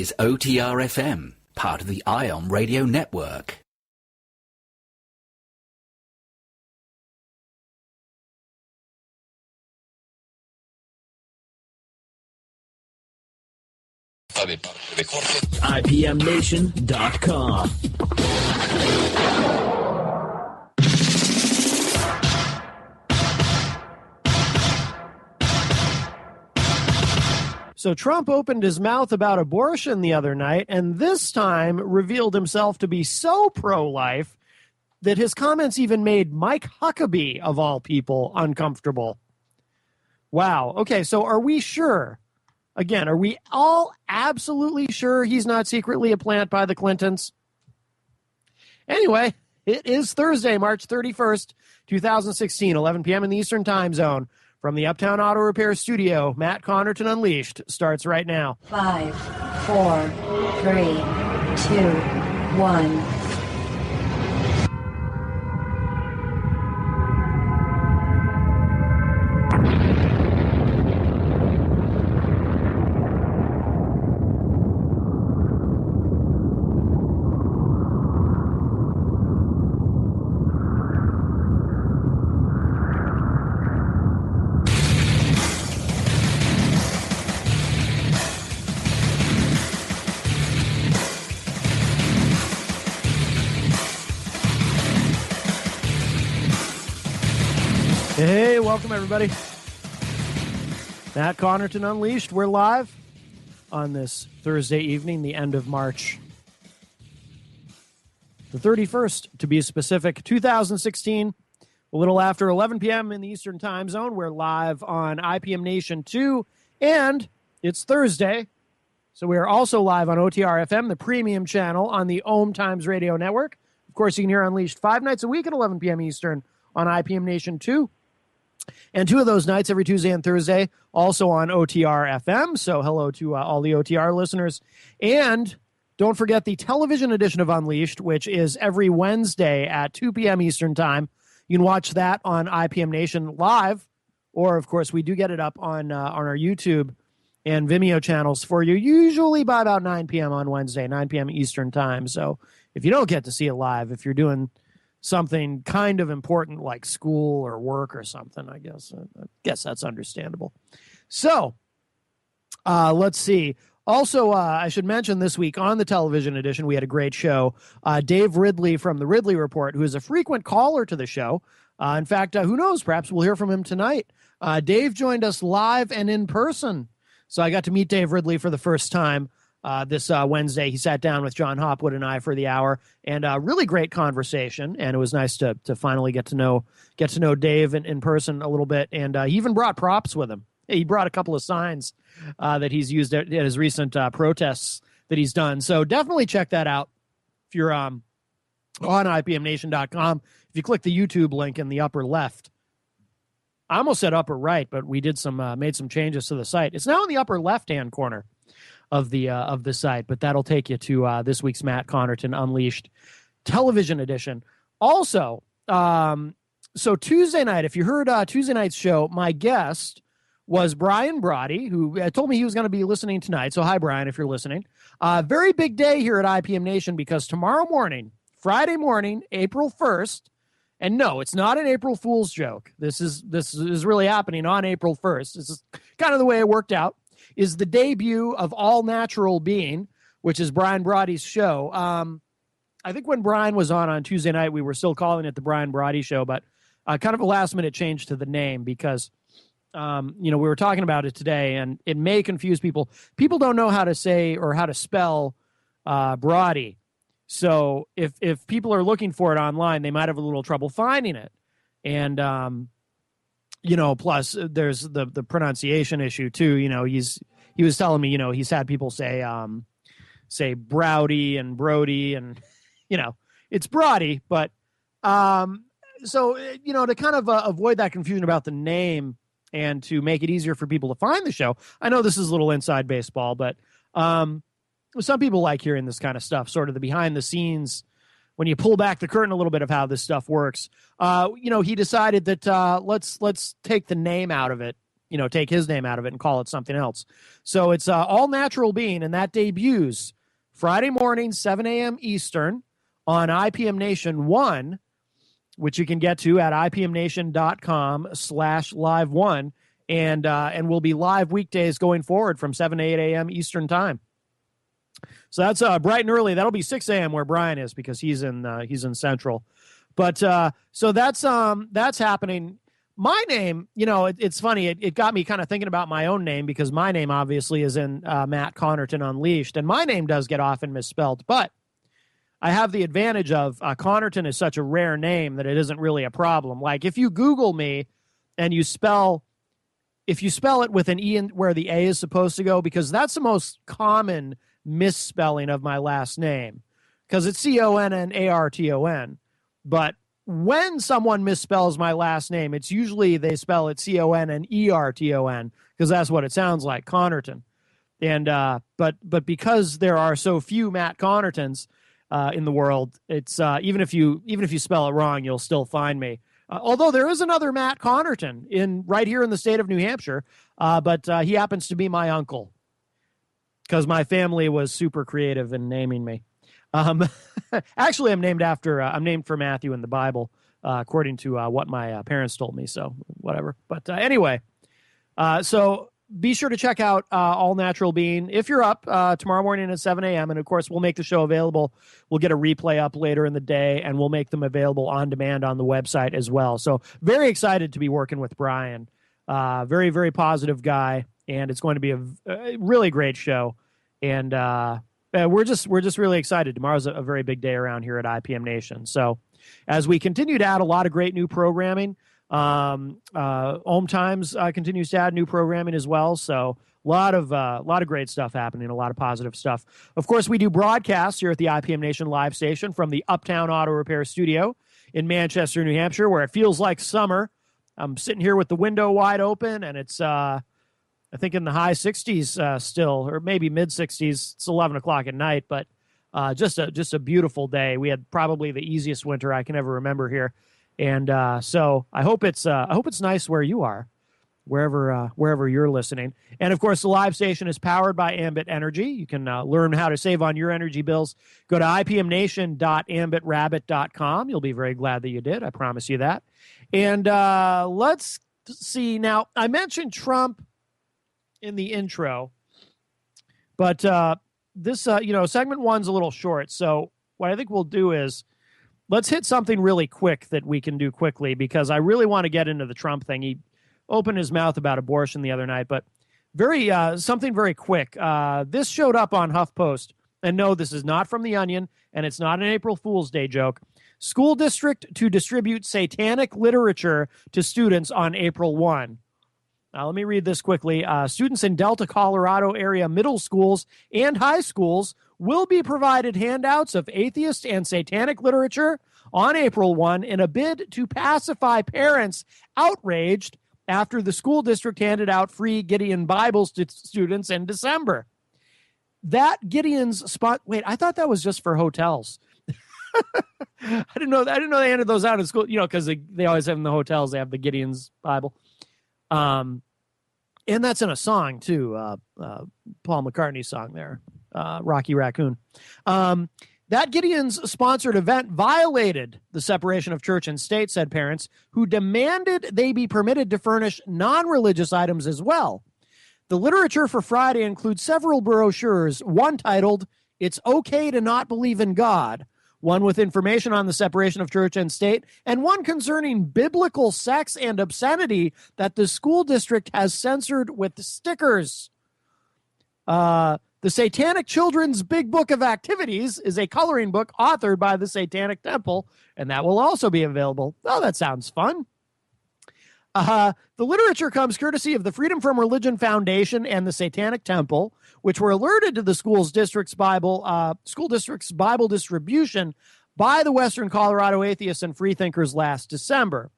is OTR-FM, part of the ION Radio Network. IPMNation.com. So Trump opened his mouth about abortion the other night, and this time revealed himself to be so pro-life that his comments even made Mike Huckabee, of all people, uncomfortable. Wow. Okay, so are we sure? Again, are we all absolutely sure he's not secretly a plant by the Clintons? Anyway, it is Thursday, March 31st, 2016, 11 p.m. in the Eastern Time Zone. From the Uptown Auto Repair Studio, Matt Connarton Unleashed starts right now. 5, 4, 3, 2, 1. Hey, welcome everybody. Matt Connarton Unleashed. We're live on this Thursday evening, the end of March. The 31st, to be specific, 2016, a little after 11 p.m. in the Eastern Time Zone. We're live on IPM Nation 2, and it's Thursday, so we are also live on OTR-FM, the premium channel on the OMTimes Radio Network. Of course, you can hear Unleashed 5 nights a week at 11 p.m. Eastern on IPM Nation 2. And 2 of those nights, every Tuesday and Thursday, also on OTR-FM. So hello to all the OTR listeners. And don't forget the television edition of Unleashed, which is every Wednesday at 2 p.m. Eastern Time. You can watch that on IPM Nation live. Or, of course, we do get it up on our YouTube and Vimeo channels for you, usually by about 9 p.m. on Wednesday, 9 p.m. Eastern Time. So if you don't get to see it live, if you're doing something kind of important like school or work or something, I guess that's understandable. So let's see. Also, I should mention this week on the television edition, we had a great show. Dave Ridley from the Ridley Report, who is a frequent caller to the show. In fact, who knows, perhaps we'll hear from him tonight. Dave joined us live and in person. So I got to meet Dave Ridley for the first time this Wednesday. He sat down with John Hopwood and I for the hour, and a really great conversation. And it was nice to finally get to know Dave in person a little bit. And he even brought props with him. He brought a couple of signs that he's used at his recent protests that he's done. So definitely check that out if you're on IPMNation.com. If you click the YouTube link in the upper left, I almost said upper right, but we did made some changes to the site. It's now in the upper left-hand corner of the site, but that'll take you to this week's Matt Connarton Unleashed television edition. Also, so Tuesday night, if you heard Tuesday night's show, my guest was Brian Brody, who told me he was going to be listening tonight. So hi, Brian, if you're listening. Very big day here at IPM Nation, because tomorrow morning, Friday morning, April 1st, and no, it's not an April Fool's joke. This is really happening on April 1st. This is kind of the way it worked out. Is the debut of All Natural Being, which is Brian Brody's show. I think when Brian was on Tuesday night, we were still calling it the Brian Brody Show, but kind of a last-minute change to the name because, we were talking about it today, and it may confuse people. People don't know how to say or how to spell Brody. So if people are looking for it online, they might have a little trouble finding it. And plus there's the pronunciation issue too. He was telling me, he's had people say Browdy and Brody, and it's Brody, but so to kind of avoid that confusion about the name and to make it easier for people to find the show. I know this is a little inside baseball, but some people like hearing this kind of stuff, sort of the behind the scenes, when you pull back the curtain a little bit of how this stuff works. He decided that let's take the name out of it, take his name out of it and call it something else. So it's All Natural Being, and that debuts Friday morning, 7 a.m. Eastern on IPM Nation 1, which you can get to at ipmnation.com/live1. And we'll be live weekdays going forward from 7 to 8 a.m. Eastern time. So that's bright and early. That'll be 6 a.m. where Brian is, because he's in Central. But so that's happening. My name, it's funny. It got me kind of thinking about my own name, because my name obviously is in Matt Connarton Unleashed, and my name does get often misspelled. But I have the advantage of Connarton is such a rare name that it isn't really a problem. Like if you Google me and if you spell it with an E in where the A is supposed to go, because that's the most common misspelling of my last name, because it's Connarton. But when someone misspells my last name, it's usually they spell it Connerton, because that's what it sounds like, Connarton. And but because there are so few Matt Connartons in the world, it's even if you spell it wrong, you'll still find me. Although there is another Matt Connarton right here in the state of New Hampshire, but he happens to be my uncle, because my family was super creative in naming me. Actually, I'm named for Matthew in the Bible, according to what my parents told me. So whatever. But anyway, so be sure to check out All Natural Being if you're up tomorrow morning at 7 a.m. And of course, we'll make the show available. We'll get a replay up later in the day, and we'll make them available on demand on the website as well. So very excited to be working with Brian. Very, very positive guy, and it's going to be a really great show. And we're just really excited. Tomorrow's a very big day around here at IPM Nation. So as we continue to add a lot of great new programming, OMTimes continues to add new programming as well. So a lot of great stuff happening, a lot of positive stuff. Of course, we do broadcasts here at the IPM Nation live station from the Uptown Auto Repair Studio in Manchester, New Hampshire, where it feels like summer. I'm sitting here with the window wide open, and it's I think in the high 60s still, or maybe mid 60s. It's 11 o'clock at night, but just a beautiful day. We had probably the easiest winter I can ever remember here, and so I hope it's nice where you are, wherever you're listening. And of course, the live station is powered by Ambit Energy. You can learn how to save on your energy bills. Go to ipmnation.ambitrabbit.com. You'll be very glad that you did. I promise you that. And let's see. Now, I mentioned Trump in the intro, but this segment one's a little short, so what I think we'll do is let's hit something really quick that we can do quickly, because I really want to get into the Trump thing. He opened his mouth about abortion the other night, but something very quick. This showed up on HuffPost, and no, this is not from The Onion, and it's not an April Fool's Day joke. School district to distribute satanic literature to students on April 1. Now, let me read this quickly. Students in Delta, Colorado area middle schools and high schools will be provided handouts of atheist and satanic literature on April 1 in a bid to pacify parents outraged after the school district handed out free Gideon Bibles to students in December. That Gideon's spot. Wait, I thought that was just for hotels. I didn't know they handed those out in school, because they always have in the hotels, they have the Gideon's Bible. And that's in a song too, Paul McCartney's song there, Rocky Raccoon. That Gideon's sponsored event violated the separation of church and state, said parents, who demanded they be permitted to furnish non-religious items as well. The literature for Friday includes several brochures, one titled, "It's Okay to Not Believe in God," one with information on the separation of church and state, and one concerning biblical sex and obscenity that the school district has censored with stickers. The Satanic Children's Big Book of Activities is a coloring book authored by the Satanic Temple, and that will also be available. Oh, that sounds fun. The literature comes courtesy of the Freedom from Religion Foundation and the Satanic Temple, which were alerted to the school district's Bible distribution by the Western Colorado Atheists and Freethinkers last December.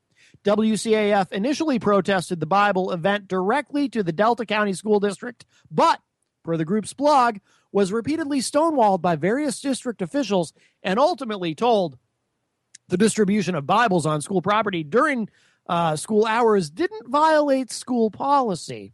WCAF initially protested the Bible event directly to the Delta County School District, but, per the group's blog, was repeatedly stonewalled by various district officials and ultimately told the distribution of Bibles on school property during school hours didn't violate school policy.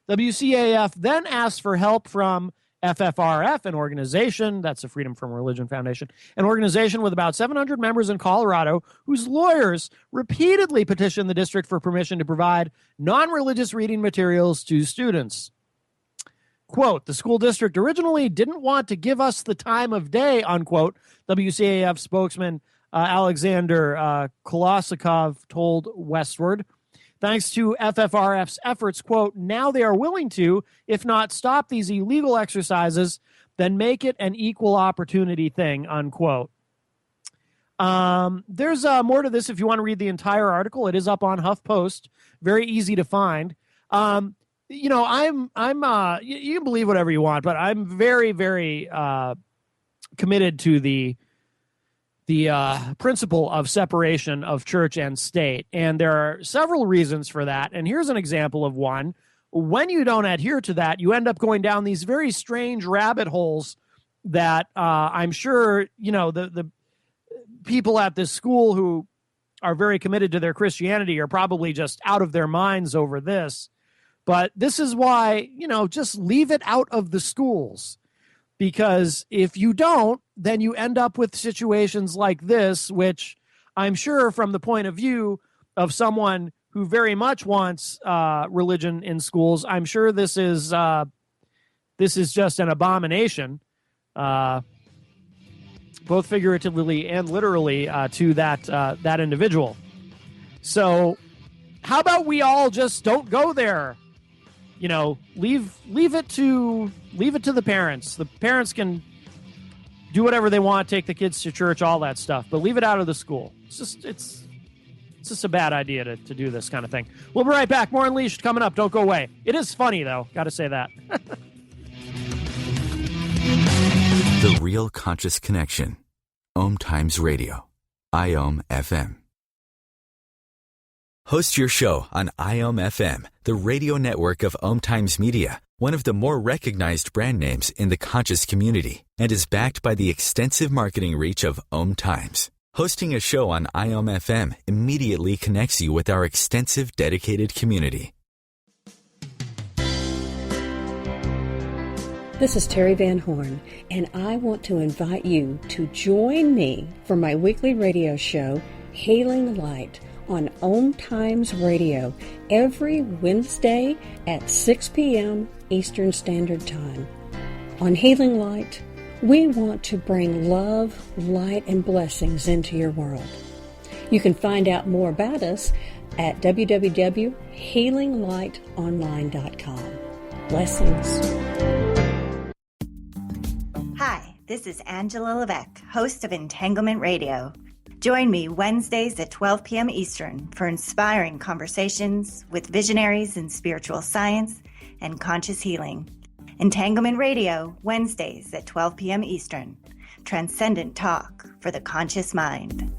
WCAF then asked for help from FFRF, an organization, that's the Freedom from Religion Foundation, an organization with about 700 members in Colorado whose lawyers repeatedly petitioned the district for permission to provide non-religious reading materials to students. Quote, the school district originally didn't want to give us the time of day, unquote, WCAF spokesman Alexander Kolosnikov told Westward. Thanks to FFRF's efforts, quote, now they are willing to, if not stop these illegal exercises, then make it an equal opportunity thing, unquote. There's more to this if you want to read the entire article. It is up on HuffPost. Very easy to find. I'm you can believe whatever you want, but I'm very, very committed to the principle of separation of church and state. And there are several reasons for that. And here's an example of one. When you don't adhere to that, you end up going down these very strange rabbit holes that I'm sure, the people at this school who are very committed to their Christianity are probably just out of their minds over this. But this is why, just leave it out of the schools. Because if you don't, then you end up with situations like this, which I'm sure from the point of view of someone who very much wants religion in schools, I'm sure this is just an abomination, both figuratively and literally to that individual. So how about we all just don't go there? Leave it to the parents. The parents can do whatever they want, take the kids to church, all that stuff, but leave it out of the school. It's just a bad idea to do this kind of thing. We'll be right back. More Unleashed coming up. Don't go away. It is funny though. Got to say that. The Real Conscious Connection. OMTimes Radio. IOM FM. Host your show on IOM FM, the radio network of OMTimes Media, one of the more recognized brand names in the conscious community, and is backed by the extensive marketing reach of OMTimes. Hosting a show on IOM FM immediately connects you with our extensive dedicated community. This is Terry Van Horn, and I want to invite you to join me for my weekly radio show, Hailing Light, on OMTimes Radio every Wednesday at 6 p.m. Eastern Standard Time. On Hailing Light, we want to bring love, light, and blessings into your world. You can find out more about us at www.healinglightonline.com. Blessings. Hi, this is Angela Levesque, host of Entanglement Radio. Join me Wednesdays at 12 p.m. Eastern for inspiring conversations with visionaries in spiritual science and conscious healing. Entanglement Radio, Wednesdays at 12 p.m. Eastern. Transcendent talk for the conscious mind.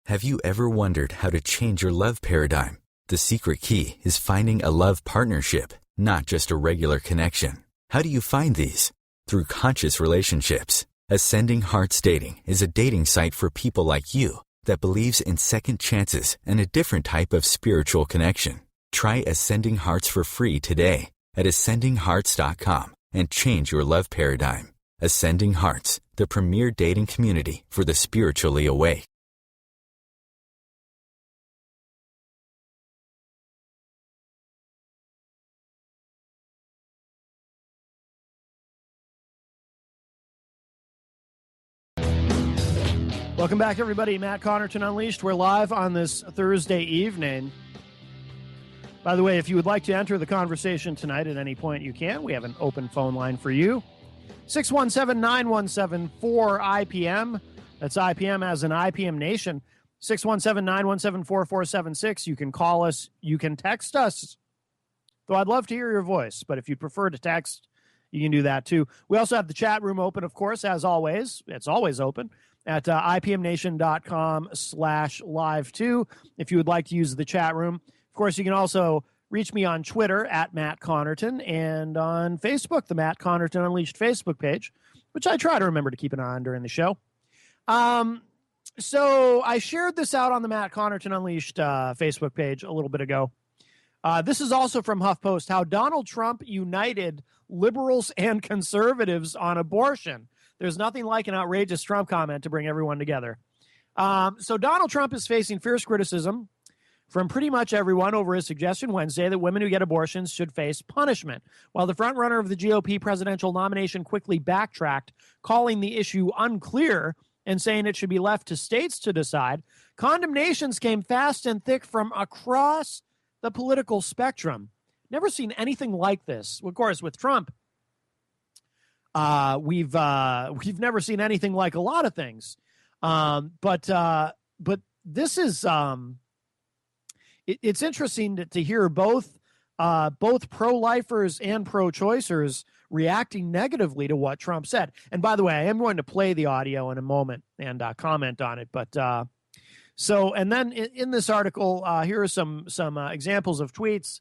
Have you ever wondered how to change your love paradigm? The secret key is finding a love partnership, not just a regular connection. How do you find these? Through conscious relationships. Ascending Hearts Dating is a dating site for people like you that believes in second chances and a different type of spiritual connection. Try Ascending Hearts for free today at ascendinghearts.com and change your love paradigm. Ascending Hearts, the premier dating community for the spiritually awake. Welcome back, everybody. Matt Connarton Unleashed. We're live on this Thursday evening. By the way, if you would like to enter the conversation tonight at any point, you can. We have an open phone line for you. 617-917-4IPM. That's IPM as in IPM Nation. 617-917-4476. You can call us. You can text us. Though I'd love to hear your voice, but if you prefer to text, you can do that too. We also have the chat room open, of course, as always. It's always open at ipmnation.com/live too, if you would like to use the chat room. Of course, you can also reach me on Twitter at Matt Connarton and on Facebook, the Matt Connarton Unleashed Facebook page, which I try to remember to keep an eye on during the show. So I shared this out on the Matt Connarton Unleashed Facebook page a little bit ago. This is also from HuffPost, how Donald Trump united liberals and conservatives on abortion. There's nothing like an outrageous Trump comment to bring everyone together. So Donald Trump is facing fierce criticism from pretty much everyone over his suggestion Wednesday that women who get abortions should face punishment. While the frontrunner of the GOP presidential nomination quickly backtracked, calling the issue unclear and saying it should be left to states to decide, condemnations came fast and thick from across the political spectrum. Never seen anything like this. Of course, with Trump, we've never seen anything like a lot of things. But this is it's interesting to hear both pro-lifers and pro-choicers reacting negatively to what Trump said. And by the way, I am going to play the audio in a moment and comment on it. But and then in this article, here are some examples of tweets.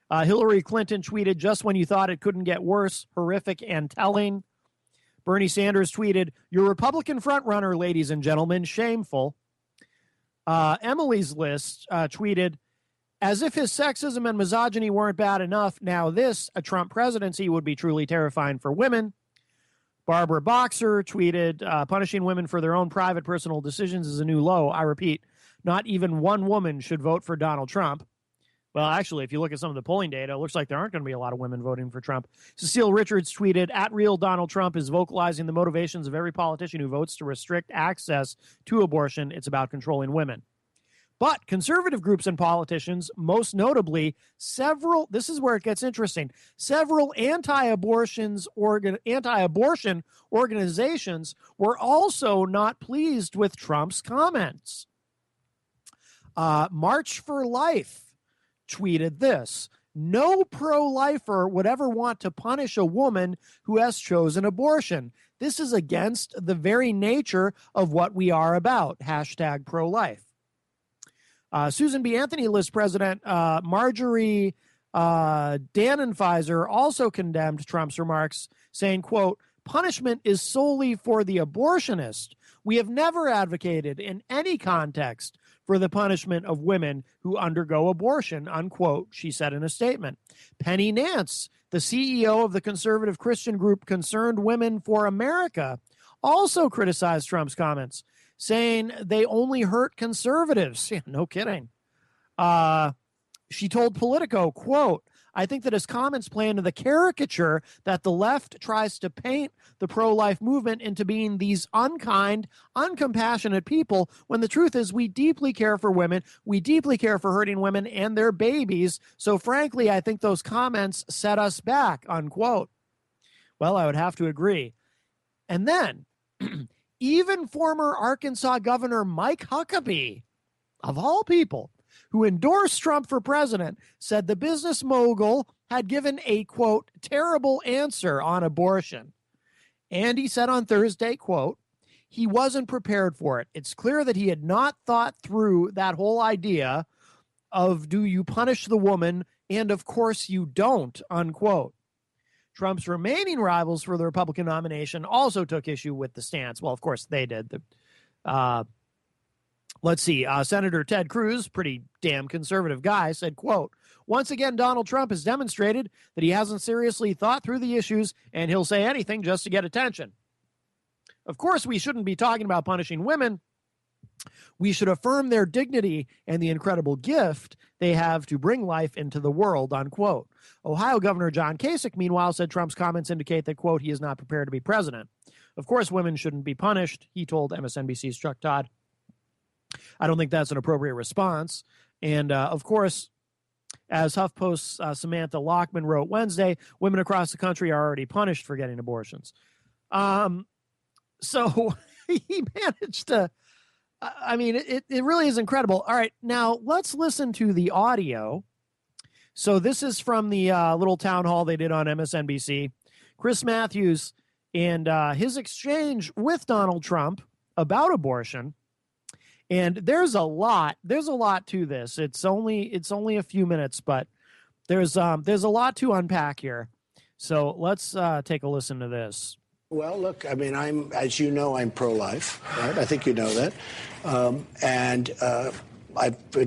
Hillary Clinton tweeted, "Just when you thought it couldn't get worse, horrific and telling." Bernie Sanders tweeted, "Your Republican frontrunner, ladies and gentlemen, shameful." Emily's List tweeted, "As if his sexism and misogyny weren't bad enough, now this, a Trump presidency, would be truly terrifying for women." Barbara Boxer tweeted, "Punishing women for their own private personal decisions is a new low. I repeat, not even one woman should vote for Donald Trump." Well, actually, if you look at some of the polling data, it looks like there aren't going to be a lot of women voting for Trump. Cecile Richards tweeted, "At real Donald Trump is vocalizing the motivations of every politician who votes to restrict access to abortion. It's about controlling women." But conservative groups and politicians, most notably this is where it gets interesting, several anti-abortion organizations were also not pleased with Trump's comments. March for Life tweeted this: "No pro-lifer would ever want to punish a woman who has chosen abortion. This is against the very nature of what we are about. Hashtag pro-life." Susan B. Anthony List President Marjorie Dannenpfizer also condemned Trump's remarks, saying, quote, "Punishment is solely for the abortionist. We have never advocated in any context for the punishment of women who undergo abortion," unquote, she said in a statement. Penny Nance, the CEO of the conservative Christian group Concerned Women for America, also criticized Trump's comments, saying they only hurt conservatives. Yeah, no kidding. She told Politico, quote, "I think that his comments play into the caricature that the left tries to paint the pro-life movement into being these unkind, uncompassionate people, when the truth is we deeply care for women, we deeply care for hurting women and their babies. So frankly, I think those comments set us back," unquote. Well, I would have to agree. And then even former Arkansas Governor Mike Huckabee, of all people, who endorsed Trump for president, said the business mogul had given a, quote, "terrible answer on abortion." And he said on Thursday, quote, "He wasn't prepared for it. It's clear that he had not thought through that whole idea of do you punish the woman, and of course you don't," unquote. Trump's remaining rivals for the Republican nomination also took issue with the stance. Well, of course they did. Let's see. Senator Ted Cruz, pretty damn conservative guy, said, quote, "Once again, Donald Trump has demonstrated that he hasn't seriously thought through the issues, and he'll say anything just to get attention. Of course, we shouldn't be talking about punishing women. We should affirm their dignity and the incredible gift they have to bring life into the world," unquote. Ohio Governor John Kasich, meanwhile, said Trump's comments indicate that, quote, "he is not prepared to be president. Of course, women shouldn't be punished," he told MSNBC's Chuck Todd. I don't think that's an appropriate response. And, of course, as HuffPost's Samantha Lockman wrote Wednesday, women across the country are already punished for getting abortions. So he managed to, I mean, it really is incredible. All right, now let's listen to the audio. So this is from the little town hall they did on MSNBC. Chris Matthews and his exchange with Donald Trump about abortion. And there's a lot to this. It's only a few minutes, but there's a lot to unpack here. So let's take a listen to this. Well, look, I mean, as you know, I'm pro-life, right? I think you know that.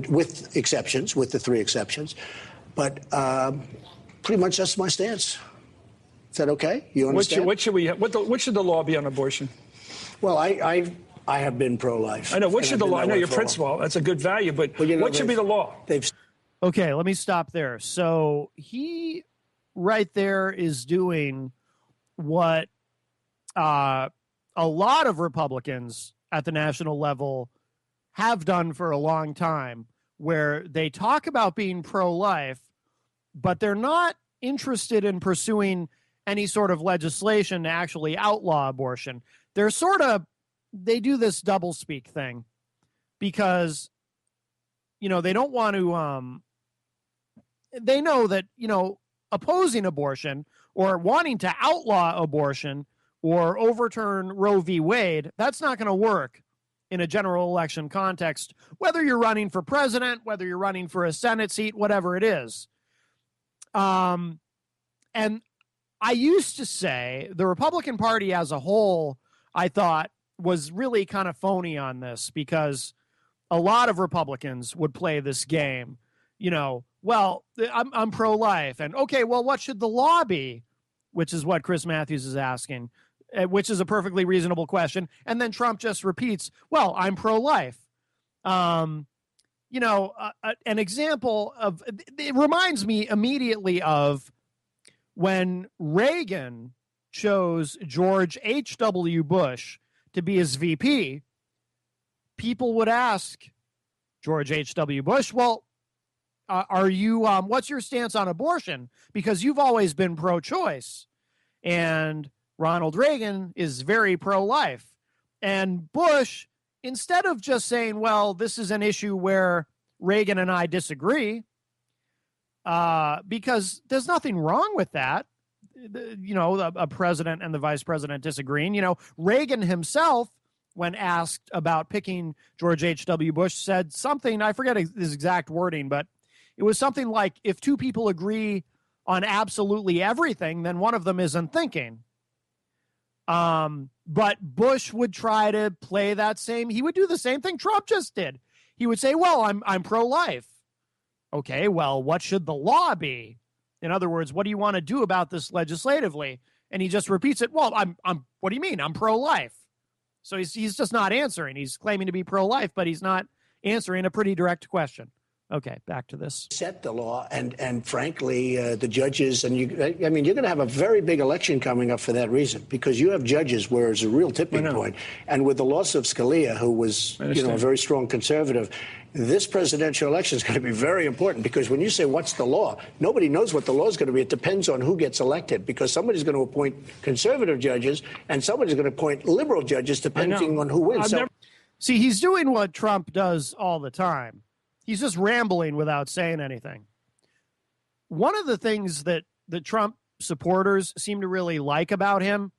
With exceptions, with the 3 exceptions. But pretty much that's my stance. Is that okay? You understand? What should the law be on abortion? Well, I have been pro-life. I know. What should the law? I know your principle. That's a good value, but what should be the law? Okay, let me stop there. So he right there is doing what a lot of Republicans at the national level have done for a long time, where they talk about being pro-life, but they're not interested in pursuing any sort of legislation to actually outlaw abortion. They do this doublespeak thing because, they don't want to, they know that, opposing abortion or wanting to outlaw abortion or overturn Roe v. Wade, that's not going to work in a general election context, whether you're running for president, whether you're running for a Senate seat, whatever it is. And I used to say the Republican Party as a whole, I thought, was really kind of phony on this because a lot of Republicans would play this game. Well, I'm pro-life. And, okay, well, what should the law be? Which is what Chris Matthews is asking, which is a perfectly reasonable question. And then Trump just repeats, well, I'm pro-life. An example of it reminds me immediately of when Reagan chose George H.W. Bush to be his VP. People would ask George H.W. Bush, well, are you, what's your stance on abortion? Because you've always been pro-choice. And Ronald Reagan is very pro-life. And Bush, instead of just saying, well, this is an issue where Reagan and I disagree, because there's nothing wrong with that, a president and the vice president disagreeing. Reagan himself, when asked about picking George H.W. Bush, said something, I forget his exact wording, but it was something like, if 2 people agree on absolutely everything, then one of them isn't thinking. But Bush would try to play he would do the same thing Trump just did. He would say, well, I'm pro-life. Okay, well, what should the law be? In other words, what do you want to do about this legislatively? And he just repeats it. Well, what do you mean? I'm pro-life. So he's just not answering. He's claiming to be pro-life, but he's not answering a pretty direct question. Okay, back to this. Set the law, and frankly, the judges, and you're going to have a very big election coming up for that reason, because you have judges where it's a real tipping point. And with the loss of Scalia, who was, a very strong conservative, this presidential election is going to be very important, because when you say, what's the law? Nobody knows what the law is going to be. It depends on who gets elected, because somebody's going to appoint conservative judges and somebody's going to appoint liberal judges, depending on who wins. See, he's doing what Trump does all the time. He's just rambling without saying anything. One of the things that the Trump supporters seem to really like about him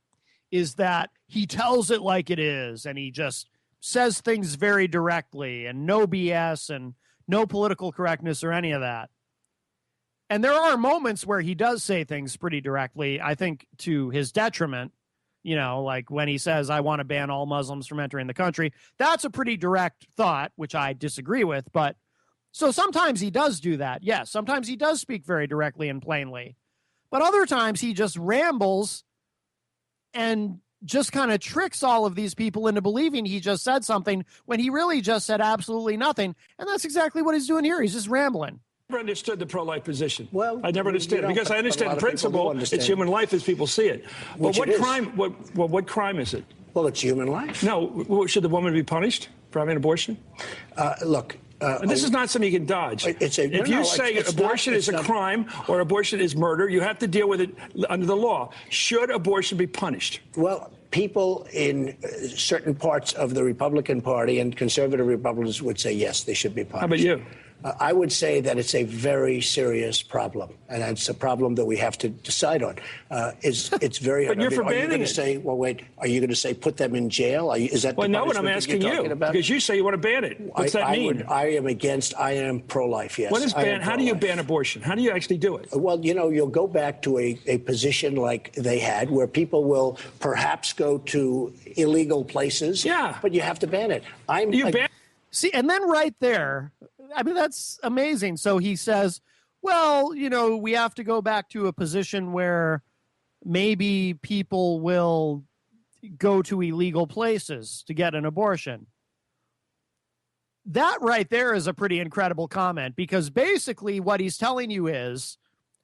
is that he tells it like it is, and he just says things very directly, and no BS and no political correctness or any of that. And there are moments where he does say things pretty directly, I think to his detriment, like when he says, I want to ban all Muslims from entering the country. That's a pretty direct thought, which I disagree with, but so sometimes he does do that. Yes, sometimes he does speak very directly and plainly. But other times he just rambles and just kind of tricks all of these people into believing he just said something when he really just said absolutely nothing. And that's exactly what he's doing here. He's just rambling. I never understood the pro-life position. Well, I never understood it, because I understand the principle. It's human life as people see it. But what crime is it? Well, it's human life. No, should the woman be punished for having an abortion? Look. And this is not something you can dodge. If you say abortion is a crime or abortion is murder, you have to deal with it under the law. Should abortion be punished? Well, people in certain parts of the Republican Party and conservative Republicans would say, yes, they should be punished. How about you? I would say that it's a very serious problem, and it's a problem that we have to decide on. It's very. But you're forbidding Are you going to it. say? Well, wait. Are you going to say put them in jail? Is that? Well, the no, what I'm punishment asking you're you talking about? because you say you want to ban it. What's that mean? I am against. I am pro-life. Yes. What is ban? How do you ban abortion? How do you actually do it? Well, you'll go back to a position like they had, where people will perhaps go to illegal places. Yeah. But you have to ban it. See, and then right there, I mean, that's amazing. So he says, well, we have to go back to a position where maybe people will go to illegal places to get an abortion. That right there is a pretty incredible comment, because basically what he's telling you is,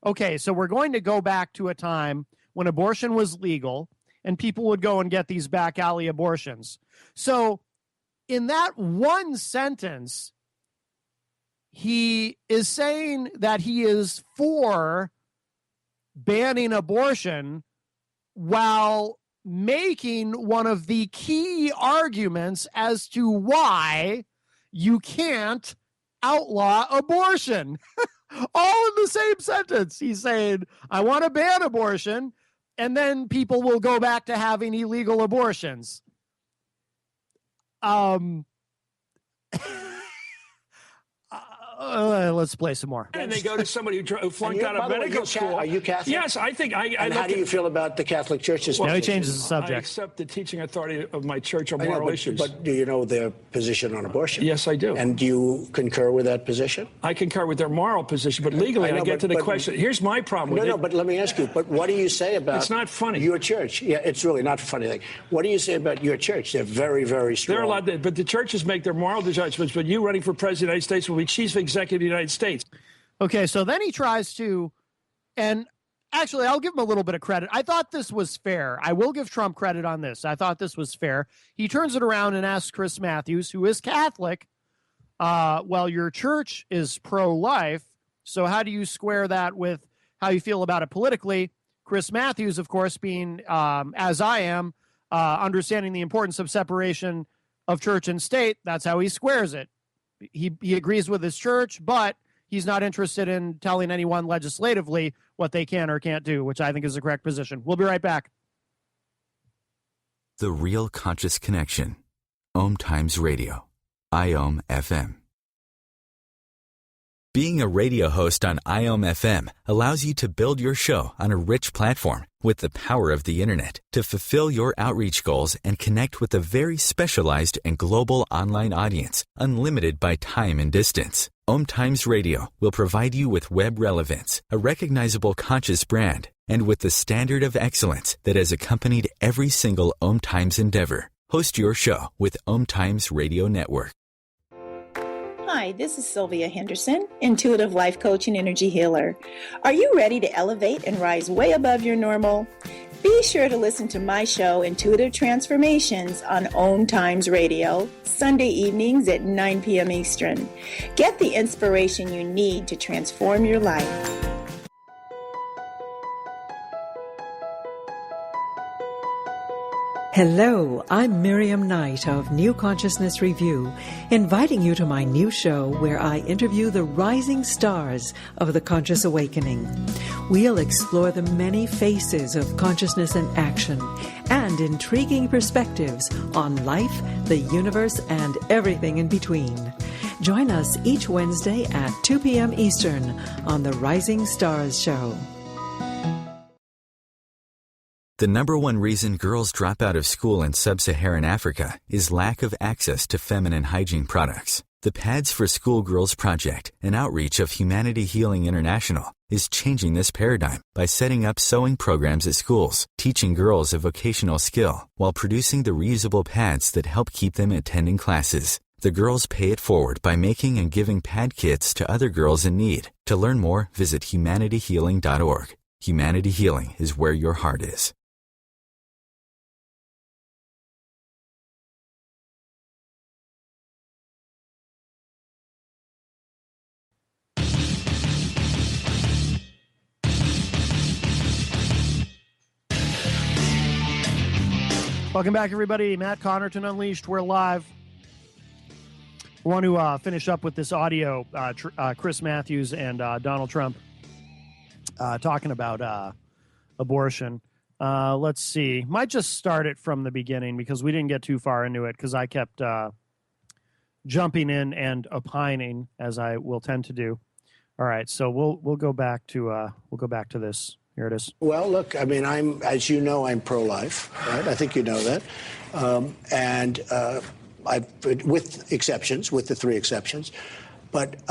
okay, so we're going to go back to a time when abortion was legal and people would go and get these back alley abortions. So in that one sentence, he is saying that he is for banning abortion while making one of the key arguments as to why you can't outlaw abortion. All in the same sentence. He's saying, I want to ban abortion, and then people will go back to having illegal abortions. Let's play some more. And they go to somebody who flunked out of medical school. Are you Catholic? Yes, I think I. And how do you feel about the Catholic Church's Now he position? changes the subject. I accept the teaching authority of my church on moral issues. But do you know their position on abortion? Yes, I do. And do you concur with that position? I concur with their moral position, but legally, I get to the question. Here's my problem with it. No, but let me ask you, but what do you say about It's not funny. Your church? Yeah, it's really not a funny thing. What do you say about your church? They're very, very strong. They're allowed to, but the churches make their moral judgments, but you running for president of the United States will be chief executive of the United States. Okay, so then he tries to, and actually, I'll give him a little bit of credit. I thought this was fair. I will give Trump credit on this. I thought this was fair. He turns it around and asks Chris Matthews, who is Catholic, well, your church is pro-life, so how do you square that with how you feel about it politically? Chris Matthews, of course, being, as I am, understanding the importance of separation of church and state, that's how he squares it. He agrees with his church, but he's not interested in telling anyone legislatively what they can or can't do, which I think is the correct position. We'll be right back. The Real Conscious Connection. OMTimes Radio. IOM FM. Being a radio host on IOM FM allows you to build your show on a rich platform with the power of the internet to fulfill your outreach goals and connect with a very specialized and global online audience, unlimited by time and distance. OMTimes Radio will provide you with web relevance, a recognizable conscious brand, and with the standard of excellence that has accompanied every single OMTimes endeavor. Host your show with OMTimes Radio Network. Hi, this is Sylvia Henderson, intuitive life coach and energy healer. Are you ready to elevate and rise way above your normal? Be sure to listen to my show, Intuitive Transformations, on OMTimes Radio, Sunday evenings at 9 p.m. Eastern. Get the inspiration you need to transform your life. Hello, I'm Miriam Knight of New Consciousness Review, inviting you to my new show where I interview the rising stars of the conscious awakening. We'll explore the many faces of consciousness in action and intriguing perspectives on life, the universe, and everything in between. Join us each Wednesday at 2 p.m. Eastern on the Rising Stars Show. The number one reason girls drop out of school in sub-Saharan Africa is lack of access to feminine hygiene products. The Pads for Schoolgirls Project, an outreach of Humanity Healing International, is changing this paradigm by setting up sewing programs at schools, teaching girls a vocational skill, while producing the reusable pads that help keep them attending classes. The girls pay it forward by making and giving pad kits to other girls in need. To learn more, visit humanityhealing.org. Humanity Healing is where your heart is. Welcome back, everybody. Matt Connarton Unleashed. We're live. I want to finish up with this audio. Chris Matthews and Donald Trump talking about abortion. Let's see. Might just start it from the beginning because we didn't get too far into it because I kept jumping in and opining, as I will tend to do. All right, so we'll go back to this. Here it is. Well, look, I mean, as you know, I'm pro-life, right? I think you know that, with exceptions, with the 3 exceptions, but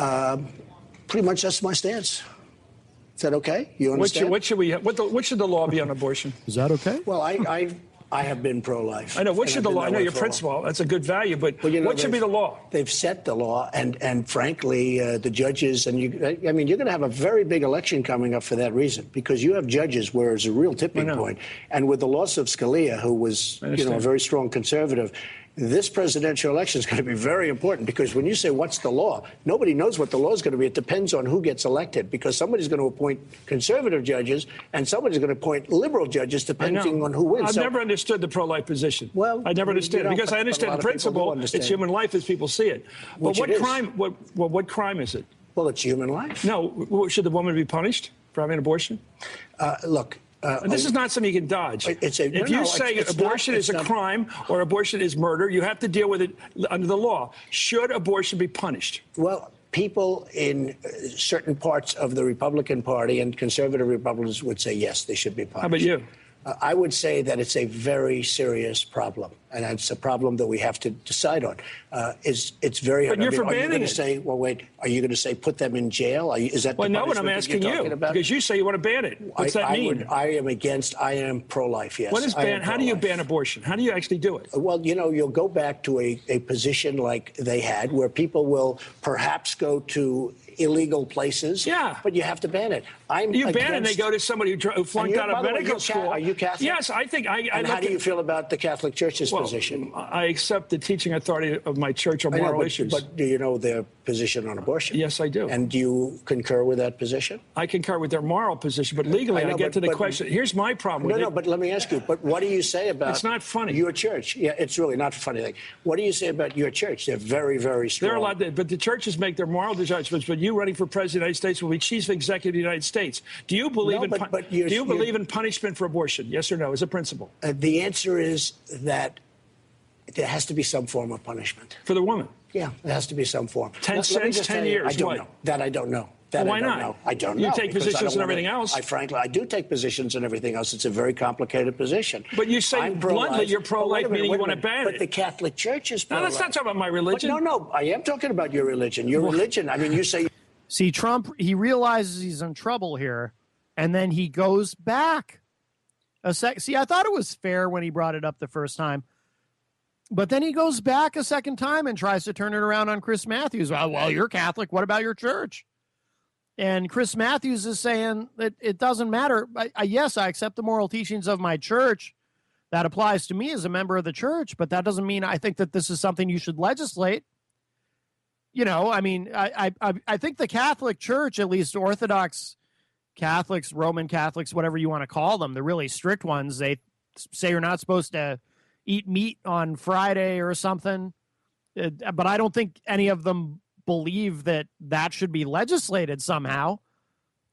pretty much that's my stance. Is that okay? You understand? What should the law be on abortion? Is that okay? Well, I have been pro-life. I know. What should the law? I know your principle. That's a good value, but what should be the law? They've set the law, and frankly, the judges, and you're going to have a very big election coming up for that reason, because you have judges where it's a real tipping point. And with the loss of Scalia, who was, a very strong conservative, this presidential election is going to be very important, because when you say what's the law, nobody knows what the law is going to be. It depends on who gets elected, because somebody's going to appoint conservative judges and somebody's going to appoint liberal judges depending on who wins. I've never understood the pro-life position. Well, I never understood it, because I understand the principle. It's human life as people see it. But what crime is it? Well, it's human life. No, should the woman be punished for having an abortion? Look. This is not something you can dodge. If you say abortion is a crime or abortion is murder, you have to deal with it under the law. Should abortion be punished? Well, people in certain parts of the Republican Party and conservative Republicans would say, yes, they should be punished. How about you? I would say that it's a very serious problem, and it's a problem that we have to decide on. It's very hard. But you're for banning it. Are you going to say, well, wait, are you going to say put them in jail? Is that well, the no, what I'm asking you, because you say you want to ban it. What's that mean? I am pro-life, yes. What is ban? How do you ban abortion? How do you actually do it? Well, you'll go back to a position like they had, where people will perhaps go to illegal places. Yeah. But you have to ban it. You ban it and they go to somebody who flunked out of medical school. Are you Catholic? Yes, I think And how do you feel about the Catholic Church's position? I accept the teaching authority of my church on moral issues. But do you know their position on abortion? Yes, I do. And do you concur with that position? I concur with their moral position, but legally I get to the question. Here's my problem with it. No, but let me ask you, but what do you say about It's not funny. Your church? Yeah, it's really not a funny thing. What do you say about your church? They're very, very strong. They're allowed to, but the churches make their moral judgments, but you running for president of the United States will be chief executive of the United States. Do you believe believe in punishment for abortion? Yes or no, as a principle? The answer is that there has to be some form of punishment. For the woman? Yeah, there has to be some form. 10 cents, 10 years. I don't know. That I don't know. Why not? I don't know. You take positions and everything else. Frankly, I do take positions and everything else. It's a very complicated position. But you say bluntly you're pro-life, meaning you want to ban it. But the Catholic Church is pro-life. No, let's not talk about my religion. But no, I am talking about your religion. Your religion, I mean, you say... See, Trump, he realizes he's in trouble here, and then he goes back See, I thought it was fair when he brought it up the first time. But then he goes back a second time and tries to turn it around on Chris Matthews. Well, you're Catholic. What about your church? And Chris Matthews is saying that it doesn't matter. Yes, I accept the moral teachings of my church. That applies to me as a member of the church, but that doesn't mean I think that this is something you should legislate. You know, I mean, I think the Catholic Church, at least Orthodox Catholics, Roman Catholics, whatever you want to call them, the really strict ones, they say you're not supposed to eat meat on Friday or something. But I don't think any of them believe that that should be legislated somehow.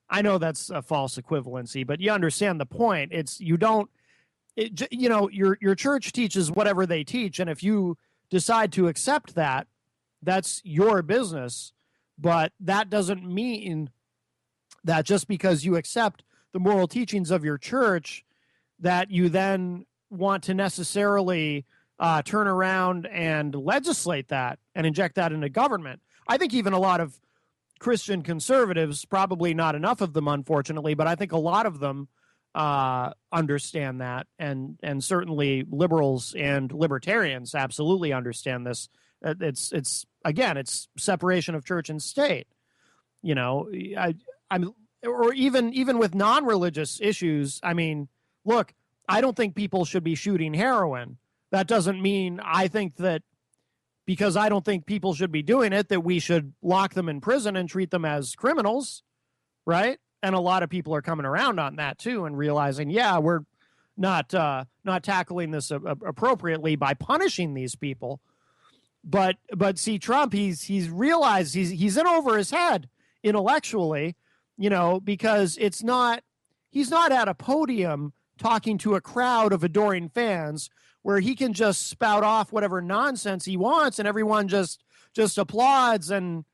I know that's a false equivalency, but you understand the point. It's you don't, you know, your church teaches whatever they teach, and if you decide to accept that, that's your business. But that doesn't mean that just because you accept the moral teachings of your church, that you then want to necessarily turn around and legislate that and inject that into government. I think even a lot of Christian conservatives, probably not enough of them, unfortunately, but I think a lot of them understand that, and certainly liberals and libertarians absolutely understand this. It's again, it's separation of church and state. You know, or even with non-religious issues. I mean, look, I don't think people should be shooting heroin. That doesn't mean I think that because I don't think people should be doing it, that we should lock them in prison and treat them as criminals, right? And a lot of people are coming around on that too and realizing, yeah, we're not tackling this appropriately by punishing these people. But see, Trump, he's realized he's in over his head intellectually, because he's not at a podium talking to a crowd of adoring fans where he can just spout off whatever nonsense he wants and everyone just applauds and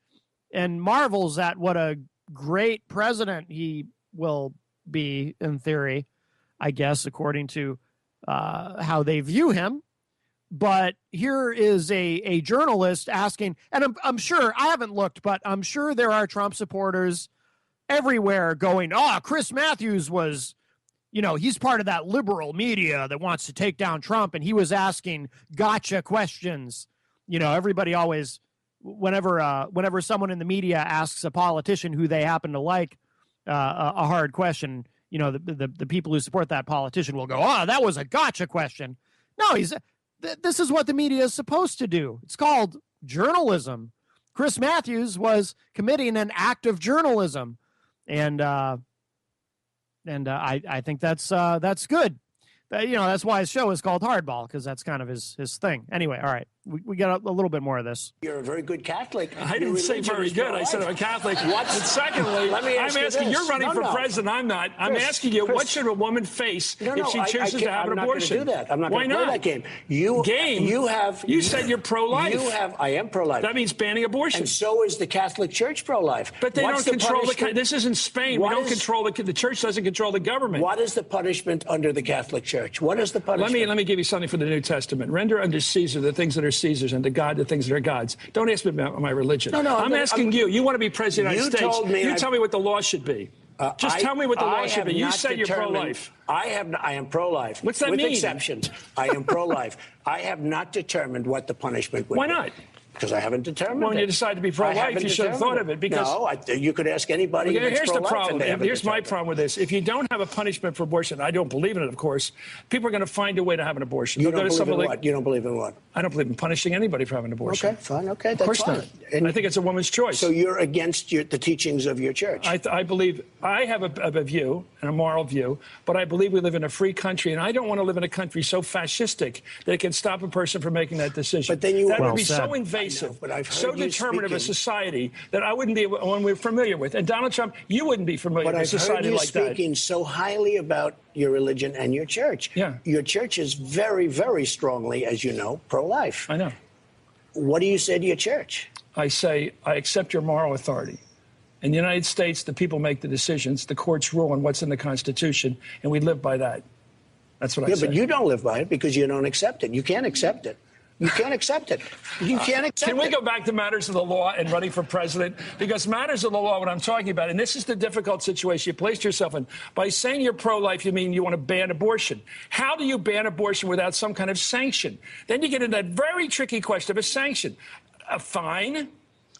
marvels at what a great president he will be, in theory, I guess, according to how they view him. But here is a journalist asking, and I'm sure, I haven't looked, but I'm sure there are Trump supporters everywhere going, Chris Matthews was, he's part of that liberal media that wants to take down Trump, and he was asking gotcha questions. Everybody always, whenever someone in the media asks a politician who they happen to like a hard question, the people who support that politician will go, that was a gotcha question. No, this is what the media is supposed to do. It's called journalism. Chris Matthews was committing an act of journalism, and I think that's good. That's why his show is called Hardball, because that's kind of his thing. Anyway, all right, we got a little bit more of this. You're a very good Catholic. I didn't say very good. I said I'm a Catholic. What? And secondly, I'm asking, you're running for president. I'm not. I'm asking you, what should a woman face if she chooses to have an abortion? I'm not going to do that. I'm not going to play that game. You said you're pro-life. I am pro-life. That means banning abortion. And so is the Catholic Church pro-life. But they don't control this isn't Spain. We don't control the church doesn't control the government. What is the punishment under the Catholic Church? What is the punishment? Let me give you something from the New Testament. Render unto Caesar the things that are Caesar's, and to God the things that are God's. Don't ask me about my religion. No, I'm asking you. You want to be president of the United States. You tell me what the law should be. Just tell me what the law should be. You said you're pro-life. I am pro-life. What's that mean? With exceptions. I am pro-life. I have not determined what the punishment would be. Why not? Because I haven't determined when you decide to be pro-life, you should have thought of it. Because you could ask anybody. Here's the problem. Here's my problem with this. If you don't have a punishment for abortion, I don't believe in it, of course, people are going to find a way to have an abortion. You don't believe in what? You don't believe in what? I don't believe in punishing anybody for having an abortion. Okay, fine. Okay, that's of course fine. Not. And I think it's a woman's choice. So you're against the teachings of your church? I believe I have a view and a moral view, but I believe we live in a free country, and I don't want to live in a country so fascistic that it can stop a person from making that decision. But then that would be so invasive. But I've so determinative of a society that I wouldn't be one we're familiar with. And Donald Trump, you wouldn't be familiar with a society like that. But I've heard you speaking so highly about your religion and your church. Yeah. Your church is very, very strongly, as you know, pro-life. I know. What do you say to your church? I say, I accept your moral authority. In the United States, the people make the decisions. The courts rule on what's in the Constitution, and we live by that. That's what I say. Yeah, but you don't live by it because you don't accept it. You can't accept it. You can't accept it. You can't accept it. Can we go back to matters of the law and running for president? Because matters of the law, what I'm talking about, and this is the difficult situation you placed yourself in. By saying you're pro-life, you mean you want to ban abortion. How do you ban abortion without some kind of sanction? Then you get into that very tricky question of a sanction. A fine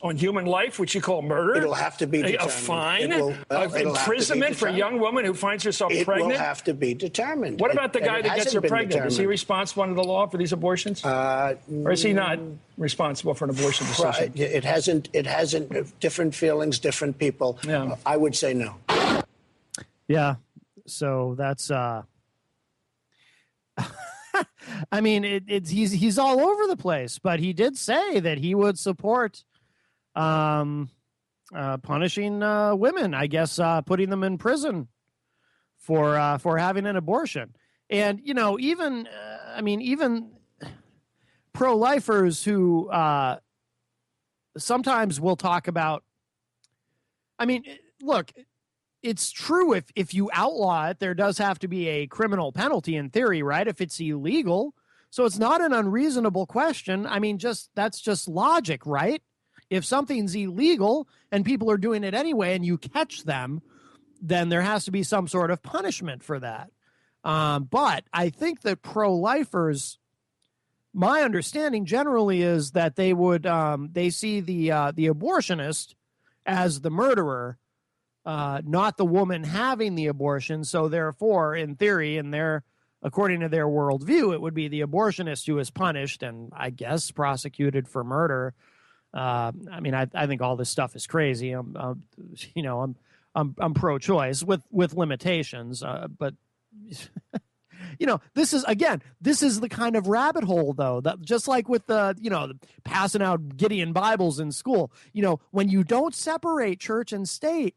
on human life, which you call murder. It'll have to be determined. A fine, imprisonment for a young woman who finds herself pregnant. It will have to be determined. What about the guy that gets her pregnant? Is he responsible under the law for these abortions? Or is he not responsible for an abortion decision? It hasn't. Different feelings, different people. Yeah. I would say no. Yeah. So that's. I mean, he's all over the place, but he did say that he would support punishing women, I guess, putting them in prison for having an abortion. And, even pro-lifers who sometimes will talk about, look, it's true if you outlaw it, there does have to be a criminal penalty in theory, right? If it's illegal. So it's not an unreasonable question. That's just logic, right? If something's illegal and people are doing it anyway and you catch them, then there has to be some sort of punishment for that. But I think that pro-lifers, my understanding generally is that they would they see the abortionist as the murderer, not the woman having the abortion. So therefore, in theory, according to their worldview, it would be the abortionist who is punished and, I guess, prosecuted for murder. I think all this stuff is crazy. I'm pro-choice with limitations, but this is the kind of rabbit hole, though, that just like with the, passing out Gideon Bibles in school, when you don't separate church and state,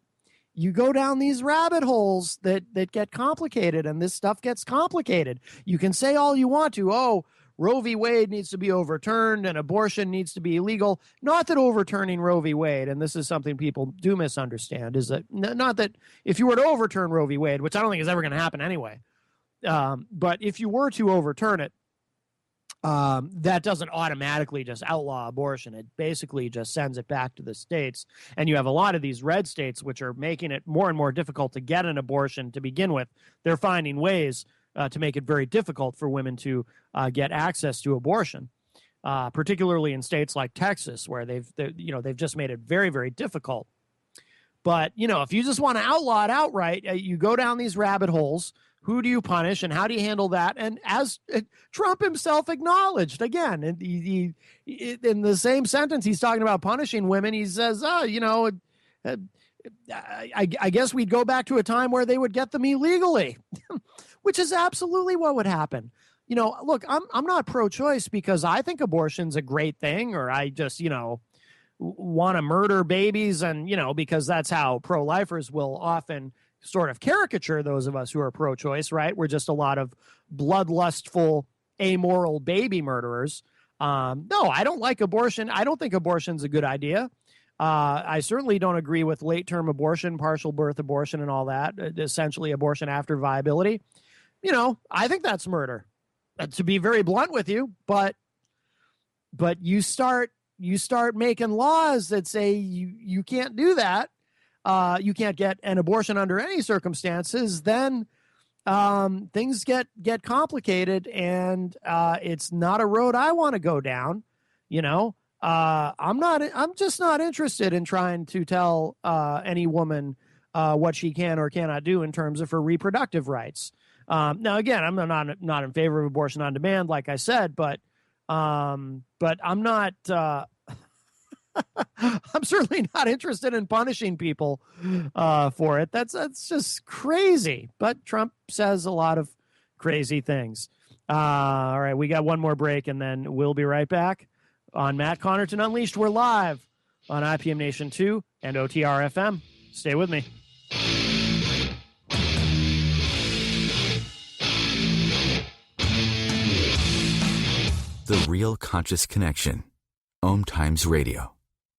you go down these rabbit holes that get complicated, and this stuff gets complicated. You can say all you want to, oh, Roe v. Wade needs to be overturned and abortion needs to be illegal. Not that overturning Roe v. Wade, and this is something people do misunderstand, is that not that if you were to overturn Roe v. Wade, which I don't think is ever going to happen anyway, but if you were to overturn it, that doesn't automatically just outlaw abortion. It basically just sends it back to the states. And you have a lot of these red states which are making it more and more difficult to get an abortion to begin with. They're finding ways to make it very difficult for women to get access to abortion, particularly in states like Texas, where they've just made it very, very difficult. But, if you just want to outlaw it outright, you go down these rabbit holes. Who do you punish and how do you handle that? And as Trump himself acknowledged, again, in the same sentence, he's talking about punishing women. He says, I guess we'd go back to a time where they would get them illegally, which is absolutely what would happen. Look, I'm not pro-choice because I think abortion's a great thing, or I just, want to murder babies, and, because that's how pro-lifers will often sort of caricature those of us who are pro-choice, right? We're just a lot of bloodlustful, amoral baby murderers. No, I don't like abortion. I don't think abortion's a good idea. I certainly don't agree with late-term abortion, partial birth abortion, and all that, essentially abortion after viability. I think that's murder, to be very blunt with you, but you start making laws that say you can't do that. You can't get an abortion under any circumstances, then things get complicated, and it's not a road I want to go down. I'm just not interested in trying to tell any woman what she can or cannot do in terms of her reproductive rights. Now, again, I'm not in favor of abortion on demand, like I said, but I'm not. I'm certainly not interested in punishing people for it. That's just crazy. But Trump says a lot of crazy things. All right, we got one more break, and then we'll be right back on Matt Connarton Unleashed. We're live on IPM Nation 2 and OTR FM. Stay with me. The Real Conscious Connection. OMTimes Radio.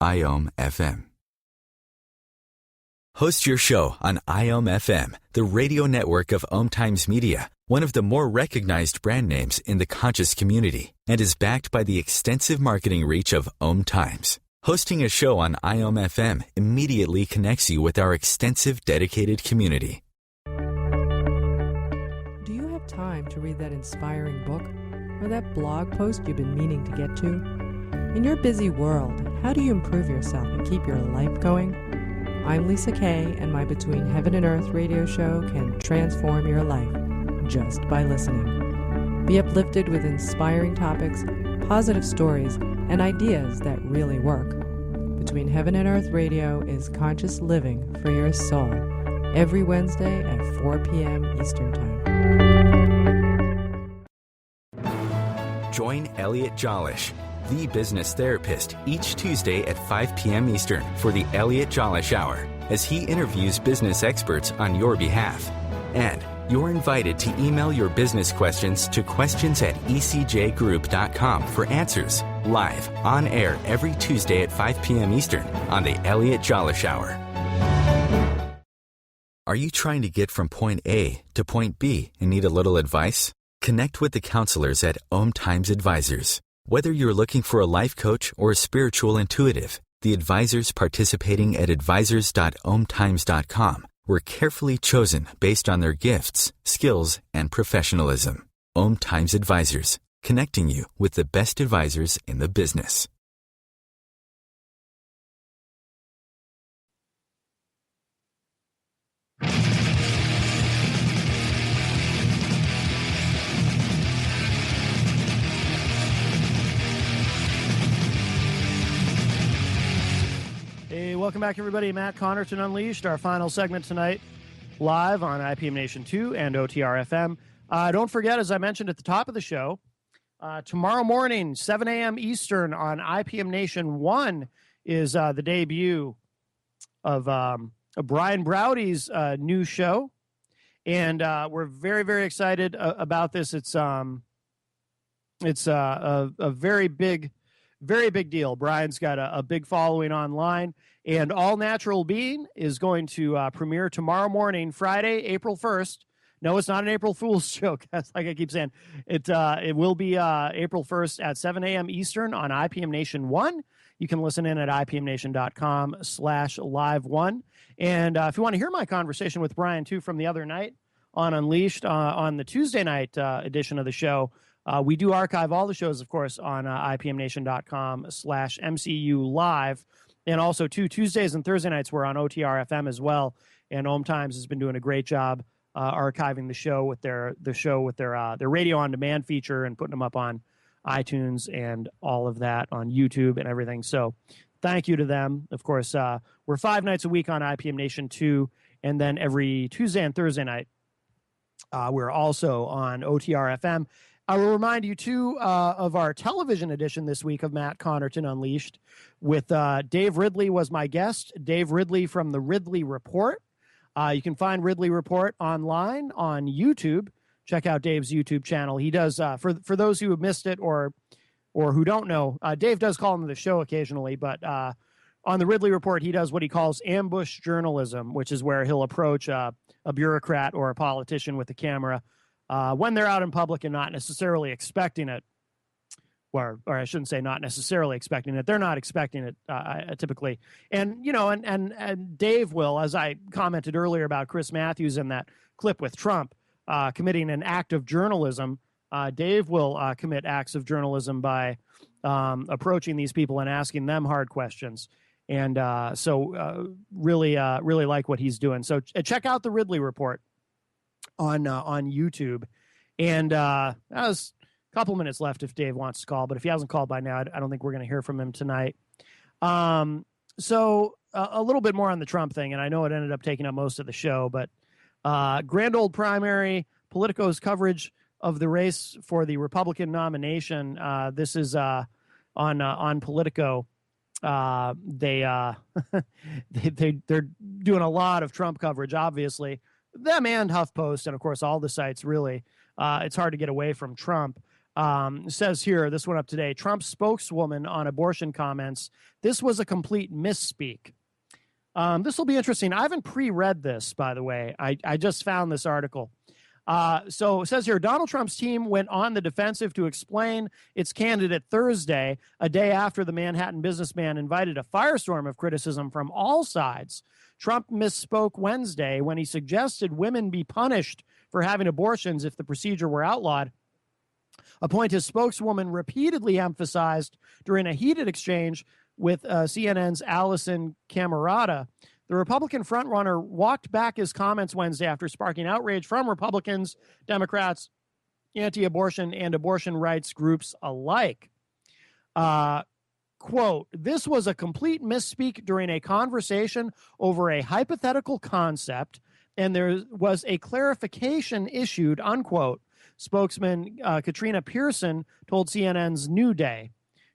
IOM FM. Host your show on IOM FM, the radio network of OMTimes Media, one of the more recognized brand names in the conscious community, and is backed by the extensive marketing reach of OMTimes. Hosting a show on IOM FM immediately connects you with our extensive dedicated community. Do you have time to read that inspiring book or that blog post you've been meaning to get to? In your busy world, how do you improve yourself and keep your life going? I'm Lisa Kay, and my Between Heaven and Earth radio show can transform your life just by listening. Be uplifted with inspiring topics, positive stories, and ideas that really work. Between Heaven and Earth radio is conscious living for your soul, every Wednesday at 4 p.m. Eastern Time. Join Elliot Jolish, the business therapist, each Tuesday at 5 p.m. Eastern for the Elliot Jolish Hour, as he interviews business experts on your behalf. And you're invited to email your business questions to questions@ecjgroup.com for answers, live, on air every Tuesday at 5 p.m. Eastern on the Elliot Jolish Hour. Are you trying to get from point A to point B and need a little advice? Connect with the counselors at OMTimes Advisors. Whether you're looking for a life coach or a spiritual intuitive, the advisors participating at advisors.omtimes.com were carefully chosen based on their gifts, skills, and professionalism. OMTimes Advisors, connecting you with the best advisors in the business. Hey, welcome back, everybody. Matt Connarton Unleashed, our final segment tonight, live on IPM Nation 2 and OTR FM. Don't forget, as I mentioned at the top of the show, tomorrow morning, 7 a.m. Eastern on IPM Nation 1 is the debut of Brian Browdy's new show. And we're very, very excited about this. It's a very big deal. Brian's got a big following online. And All Natural Being is going to premiere tomorrow morning, Friday, April 1st. No, it's not an April Fool's joke. That's like I keep saying. It will be April 1st at 7 a.m. Eastern on IPM Nation 1. You can listen in at ipmnation.com/live1. And if you want to hear my conversation with Brian, too, from the other night on Unleashed, on the Tuesday night edition of the show, we do archive all the shows, of course, on ipmnation.com/MCU live. And also, too, Tuesdays and Thursday nights we're on OTR FM as well. And OMTimes has been doing a great job archiving the show with their radio on demand feature and putting them up on iTunes and all of that on YouTube and everything. So thank you to them. Of course, we're 5 nights a week on IPM Nation 2, and then every Tuesday and Thursday night, we're also on OTR FM. I will remind you, too, of our television edition this week of Matt Connarton Unleashed with Dave Ridley was my guest. Dave Ridley from the Ridley Report. You can find Ridley Report online on YouTube. Check out Dave's YouTube channel. He does, for those who have missed it or who don't know, Dave does call into the show occasionally, but on the Ridley Report, he does what he calls ambush journalism, which is where he'll approach a bureaucrat or a politician with a camera when they're out in public and not necessarily expecting it. Or I shouldn't say not necessarily expecting it. They're not expecting it typically. And, and Dave will, as I commented earlier about Chris Matthews in that clip with Trump, committing an act of journalism. Dave will commit acts of journalism by approaching these people and asking them hard questions. And really like what he's doing. So check out the Ridley Report on YouTube. And that was a couple minutes left if Dave wants to call. But if he hasn't called by now, I don't think we're going to hear from him tonight. So a little bit more on the Trump thing. And I know it ended up taking up most of the show, but grand old primary, Politico's coverage of the race for the Republican nomination. This is on Politico. They're doing a lot of Trump coverage, obviously. Them and HuffPost, and of course all the sites. Really, it's hard to get away from Trump. It says here, this went up today. Trump's spokeswoman on abortion comments. This was a complete misspeak. This will be interesting. I haven't pre-read this, by the way. I just found this article. So it says here, Donald Trump's team went on the defensive to explain its candidate Thursday, a day after the Manhattan businessman invited a firestorm of criticism from all sides. Trump misspoke Wednesday when he suggested women be punished for having abortions if the procedure were outlawed, a point his spokeswoman repeatedly emphasized during a heated exchange with CNN's Allison Camerata. The Republican frontrunner walked back his comments Wednesday after sparking outrage from Republicans, Democrats, anti-abortion, and abortion rights groups alike. Quote, this was a complete misspeak during a conversation over a hypothetical concept, and there was a clarification issued, unquote. Spokesman Katrina Pearson told CNN's New Day.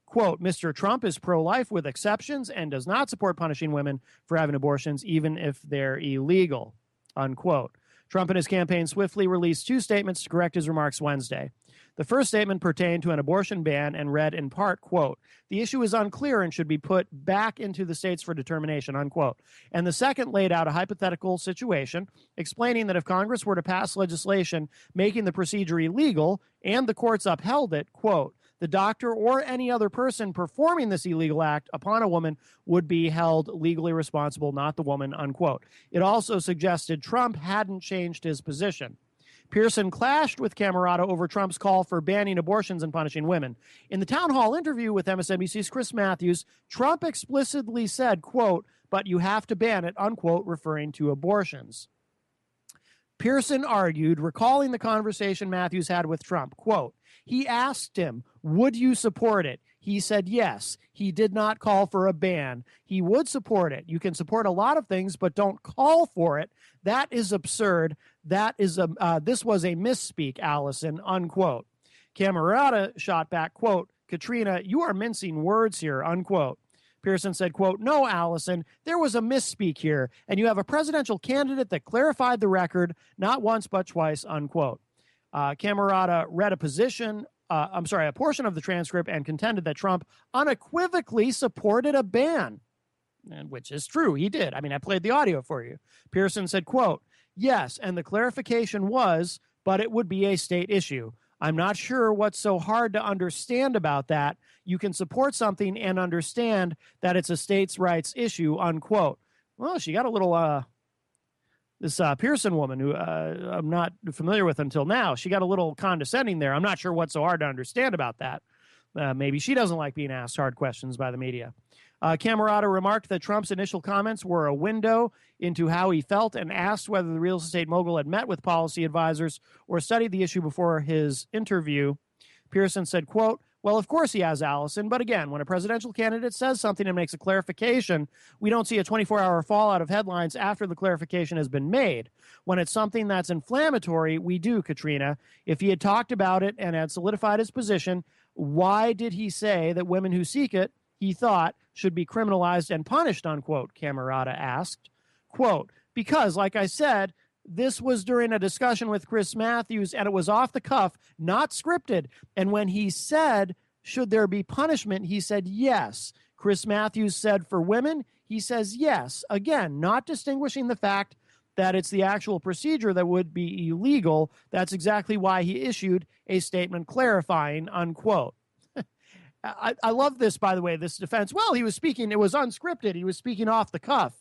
Quote, Mr. Trump is pro-life with exceptions and does not support punishing women for having abortions, even if they're illegal, unquote. Trump and his campaign swiftly released 2 statements to correct his remarks Wednesday. The first statement pertained to an abortion ban and read in part, quote, the issue is unclear and should be put back into the states for determination, unquote. And the second laid out a hypothetical situation, explaining that if Congress were to pass legislation making the procedure illegal and the courts upheld it, quote, the doctor or any other person performing this illegal act upon a woman would be held legally responsible, not the woman, unquote. It also suggested Trump hadn't changed his position. Pearson clashed with Camerata over Trump's call for banning abortions and punishing women. In the town hall interview with MSNBC's Chris Matthews, Trump explicitly said, quote, but you have to ban it, unquote, referring to abortions. Pearson argued, recalling the conversation Matthews had with Trump, quote, he asked him, would you support it? He said yes. He did not call for a ban. He would support it. You can support a lot of things, but don't call for it. That is absurd. That is this was a misspeak, Allison, unquote. Camerata shot back, quote, Katrina, you are mincing words here, unquote. Pearson said, quote, no, Allison, there was a misspeak here, and you have a presidential candidate that clarified the record not once but twice, unquote. Camerata read a portion of the transcript and contended that Trump unequivocally supported a ban, and which is true. He did. I mean, I played the audio for you. Pearson said, quote, yes, and the clarification was, but it would be a state issue. I'm not sure what's so hard to understand about that. You can support something and understand that it's a states' rights issue, unquote. Well, she got a little, this Pearson woman who I'm not familiar with until now, she got a little condescending there. I'm not sure what's so hard to understand about that. Maybe she doesn't like being asked hard questions by the media. Camerata remarked that Trump's initial comments were a window into how he felt and asked whether the real estate mogul had met with policy advisors or studied the issue before his interview. Pearson said, quote, well, of course he has, Allison, but again, when a presidential candidate says something and makes a clarification, we don't see a 24-hour fallout of headlines after the clarification has been made. When it's something that's inflammatory, we do, Katrina. If he had talked about it and had solidified his position, why did he say that women who seek it, he thought, should be criminalized and punished, unquote, Camerata asked. Quote, because, like I said, this was during a discussion with Chris Matthews, and it was off the cuff, not scripted. And when he said, should there be punishment, he said yes. Chris Matthews said for women, he says yes. Again, not distinguishing the fact that it's the actual procedure that would be illegal. That's exactly why he issued a statement clarifying, unquote. I love this, by the way, this defense. Well, he was speaking, it was unscripted. He was speaking off the cuff.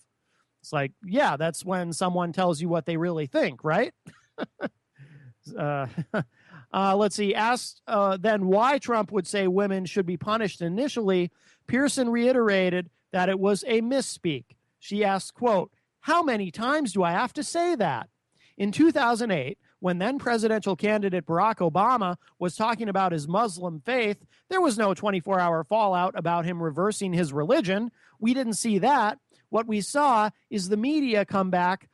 It's like, yeah, that's when someone tells you what they really think, right? Let's see. Asked then why Trump would say women should be punished initially, Pearson reiterated that it was a misspeak. She asked, quote, how many times do I have to say that? In 2008, when then presidential candidate Barack Obama was talking about his Muslim faith, there was no 24-hour fallout about him reversing his religion. We didn't see that. What we saw is the media come back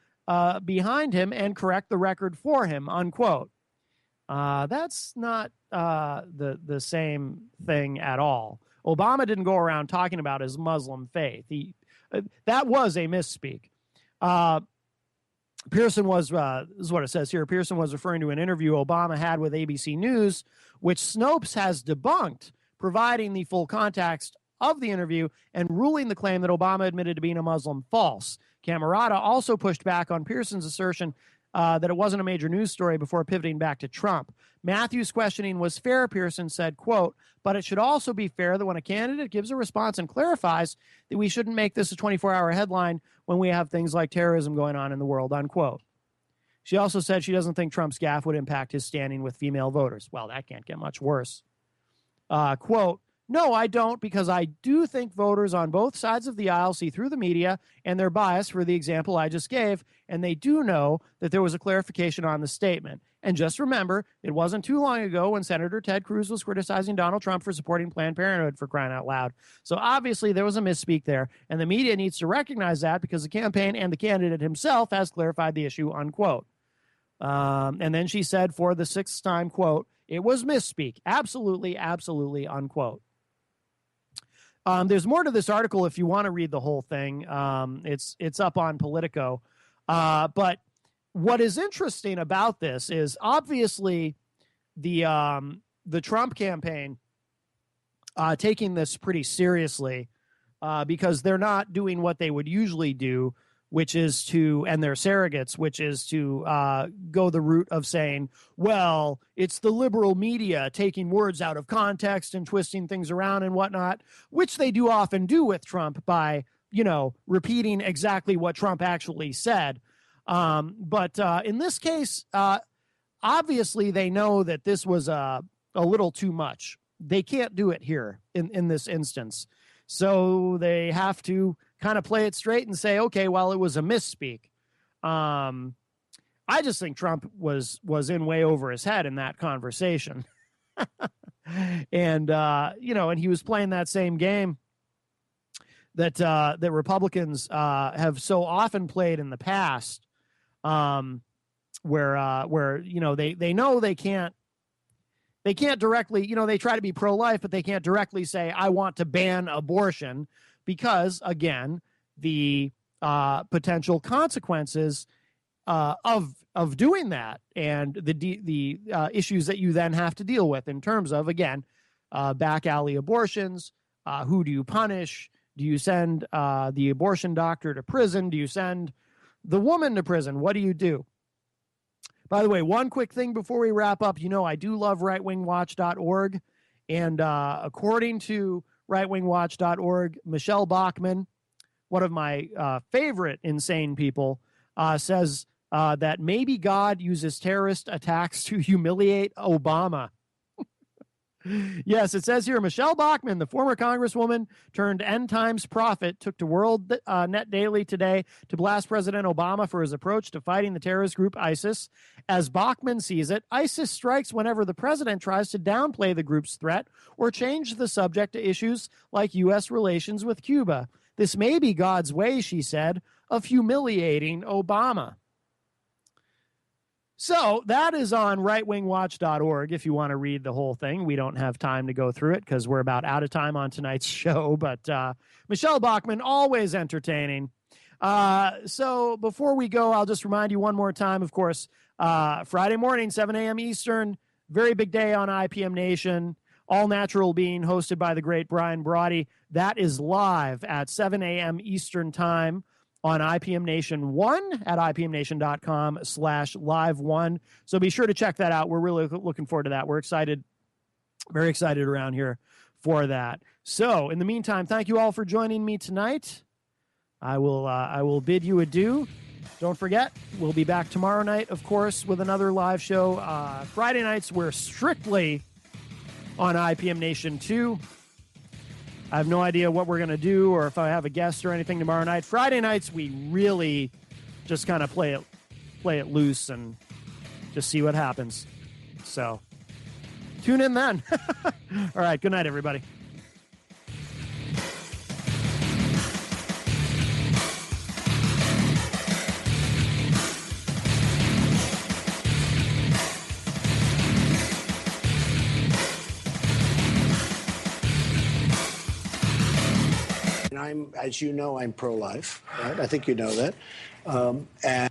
behind him and correct the record for him, unquote. That's not the same thing at all. Obama didn't go around talking about his Muslim faith. That was a misspeak. Pearson was, this is what it says here, Pearson was referring to an interview Obama had with ABC News, which Snopes has debunked, providing the full context of the interview and ruling the claim that Obama admitted to being a Muslim false. Camerata also pushed back on Pearson's assertion that it wasn't a major news story before pivoting back to Trump. Matthews' questioning was fair, Pearson said, quote, but it should also be fair that when a candidate gives a response and clarifies that we shouldn't make this a 24-hour headline when we have things like terrorism going on in the world, unquote. She also said she doesn't think Trump's gaffe would impact his standing with female voters. Well, that can't get much worse. Quote, no, I don't, because I do think voters on both sides of the aisle see through the media and their bias for the example I just gave, and they do know that there was a clarification on the statement. And just remember, it wasn't too long ago when Senator Ted Cruz was criticizing Donald Trump for supporting Planned Parenthood, for crying out loud. So obviously there was a misspeak there, and the media needs to recognize that because the campaign and the candidate himself has clarified the issue, unquote. And then she said for the sixth time, quote, it was misspeak. Absolutely, absolutely, unquote. There's more to this article if you want to read the whole thing. It's up on Politico. But what is interesting about this is obviously the Trump campaign taking this pretty seriously because they're not doing what they would usually do, which is to, and their surrogates, which is to go the route of saying, well, it's the liberal media taking words out of context and twisting things around and whatnot, which they do often do with Trump by, repeating exactly what Trump actually said. But in this case, obviously they know that this was a little too much. They can't do it here in this instance. So they have to kind of play it straight and say, okay, well, it was a misspeak. I just think Trump was in way over his head in that conversation. And, and he was playing that same game that Republicans have so often played in the past, where they know they can't directly, they try to be pro-life, but they can't directly say, I want to ban abortion, because, again, the potential consequences of doing that, and the issues that you then have to deal with in terms of, again, back alley abortions. Who do you punish? Do you send the abortion doctor to prison? Do you send the woman to prison? What do you do? By the way, one quick thing before we wrap up, I do love rightwingwatch.org. And according to rightwingwatch.org, Michelle Bachmann, one of my favorite insane people, says that maybe God uses terrorist attacks to humiliate Obama. Yes, it says here, Michelle Bachmann, the former congresswoman turned End Times prophet, took to World Net Daily today to blast President Obama for his approach to fighting the terrorist group ISIS. As Bachmann sees it, ISIS strikes whenever the president tries to downplay the group's threat or change the subject to issues like U.S. relations with Cuba. This may be God's way, she said, of humiliating Obama. So that is on rightwingwatch.org if you want to read the whole thing. We don't have time to go through it because we're about out of time on tonight's show. But Michelle Bachmann, always entertaining. So before we go, I'll just remind you one more time, of course, Friday morning, 7 a.m. Eastern, very big day on IPM Nation. All Natural being hosted by the great Brian Brody. That is live at 7 a.m. Eastern time on IPM Nation 1 at IPMNation.com/live1. So be sure to check that out. We're really looking forward to that. We're excited, very excited around here for that. So in the meantime, thank you all for joining me tonight. I will bid you adieu. Don't forget, we'll be back tomorrow night, of course, with another live show. Friday nights, we're strictly on IPM Nation 2. I have no idea what we're going to do or if I have a guest or anything tomorrow night. Friday nights, we really just kind of play it loose and just see what happens. So tune in then. All right. Good night, everybody. As you know, I'm pro-life. Right? I think you know that. And